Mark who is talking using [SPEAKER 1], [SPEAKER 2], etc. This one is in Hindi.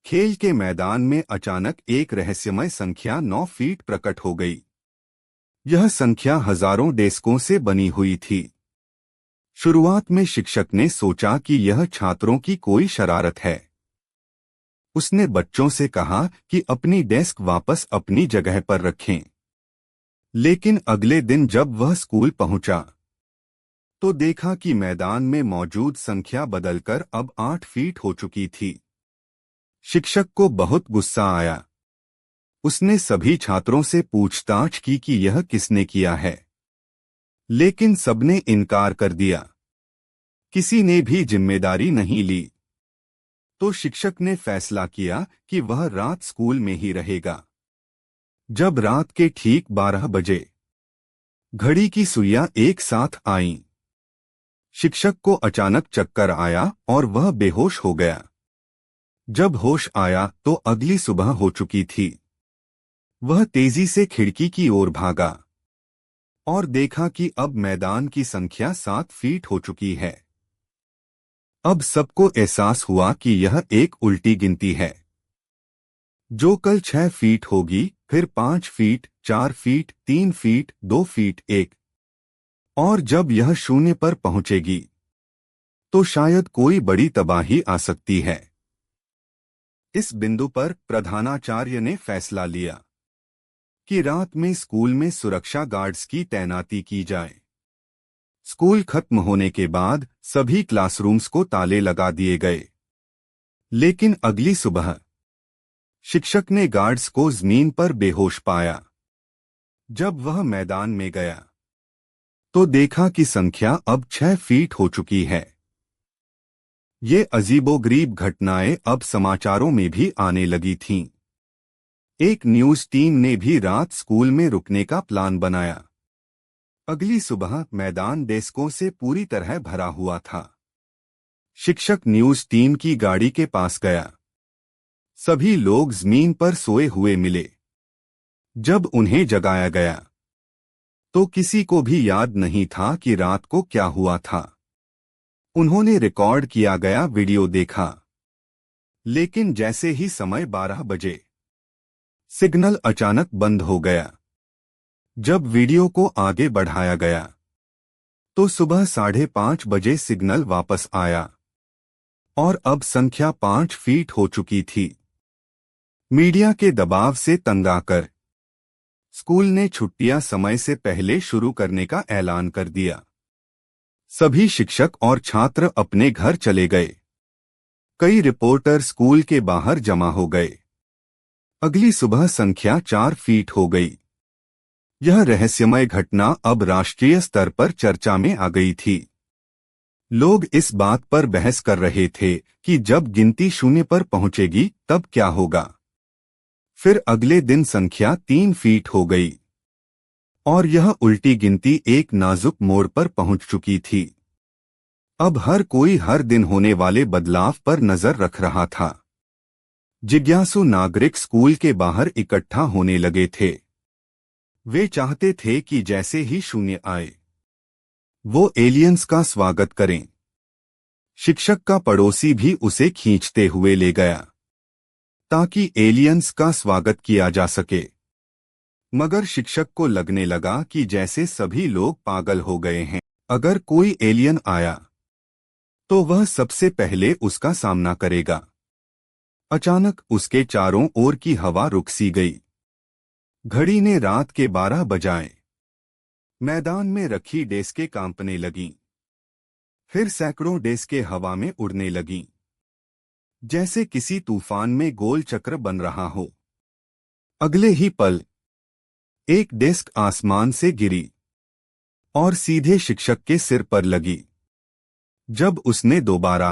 [SPEAKER 1] खेल के मैदान में अचानक एक रहस्यमय संख्या 9 फीट प्रकट हो गई। यह संख्या हजारों डेस्कों से बनी हुई थी। शुरुआत में शिक्षक ने सोचा कि यह छात्रों की कोई शरारत है। उसने बच्चों से कहा कि अपनी डेस्क वापस अपनी जगह पर रखें। लेकिन अगले दिन जब वह स्कूल पहुंचा तो देखा कि मैदान में मौजूद संख्या बदलकर अब 8 फीट हो चुकी थी। शिक्षक को बहुत गुस्सा आया। उसने सभी छात्रों से पूछताछ की कि यह किसने किया है, लेकिन सबने इनकार कर दिया। किसी ने भी जिम्मेदारी नहीं ली। तो शिक्षक ने फैसला किया कि वह रात स्कूल में ही रहेगा। जब रात के ठीक 12 बजे घड़ी की सुइयां एक साथ आईं, शिक्षक को अचानक चक्कर आया और वह बेहोश हो गया। जब होश आया तो अगली सुबह हो चुकी थी। वह तेजी से खिड़की की ओर भागा और देखा कि अब मैदान की संख्या 7 फीट हो चुकी है। अब सबको एहसास हुआ कि यह एक उल्टी गिनती है, जो कल 6 फीट होगी, फिर 5 फीट, 4 फीट, 3 फीट, 2 फीट, 1, और जब यह शून्य पर पहुंचेगी तो शायद कोई बड़ी तबाही आ सकती है। इस बिंदु पर प्रधानाचार्य ने फैसला लिया कि रात में स्कूल में सुरक्षा गार्ड्स की तैनाती की जाए। स्कूल खत्म होने के बाद सभी क्लासरूम्स को ताले लगा दिए गए। लेकिन अगली सुबह शिक्षक ने गार्ड्स को जमीन पर बेहोश पाया। जब वह मैदान में गया तो देखा कि संख्या अब 6 फीट हो चुकी है। ये अजीबोगरीब घटनाएं अब समाचारों में भी आने लगी थीं। एक न्यूज टीम ने भी रात स्कूल में रुकने का प्लान बनाया। अगली सुबह मैदान डेस्कों से पूरी तरह भरा हुआ था। शिक्षक न्यूज टीम की गाड़ी के पास गया। सभी लोग जमीन पर सोए हुए मिले। जब उन्हें जगाया गया तो किसी को भी याद नहीं था कि रात को क्या हुआ था। उन्होंने रिकॉर्ड किया गया वीडियो देखा, लेकिन जैसे ही समय 12 बजे सिग्नल अचानक बंद हो गया। जब वीडियो को आगे बढ़ाया गया तो सुबह 5:30 बजे सिग्नल वापस आया और अब संख्या 5 फीट हो चुकी थी। मीडिया के दबाव से तंग आकर स्कूल ने छुट्टियां समय से पहले शुरू करने का ऐलान कर दिया। सभी शिक्षक और छात्र अपने घर चले गए। कई रिपोर्टर स्कूल के बाहर जमा हो गए। अगली सुबह संख्या 4 फीट हो गई। यह रहस्यमय घटना अब राष्ट्रीय स्तर पर चर्चा में आ गई थी। लोग इस बात पर बहस कर रहे थे कि जब गिनती शून्य पर पहुंचेगी तब क्या होगा। फिर अगले दिन संख्या 3 फीट हो गई और यह उल्टी गिनती एक नाजुक मोड़ पर पहुंच चुकी थी। अब हर कोई हर दिन होने वाले बदलाव पर नजर रख रहा था। जिज्ञासु नागरिक स्कूल के बाहर इकट्ठा होने लगे थे। वे चाहते थे कि जैसे ही शून्य आए वो एलियंस का स्वागत करें। शिक्षक का पड़ोसी भी उसे खींचते हुए ले गया ताकि एलियंस का स्वागत किया जा सके। मगर शिक्षक को लगने लगा कि जैसे सभी लोग पागल हो गए हैं। अगर कोई एलियन आया तो वह सबसे पहले उसका सामना करेगा। अचानक उसके चारों ओर की हवा रुक सी गई। घड़ी ने रात के 12 बजाए। मैदान में रखी डेस्कें कांपने लगीं। फिर सैकड़ों डेस्कें हवा में उड़ने लगीं, जैसे किसी तूफान में गोल चक्र बन रहा हो। अगले ही पल एक डेस्क आसमान से गिरी और सीधे शिक्षक के सिर पर लगी। जब उसने दोबारा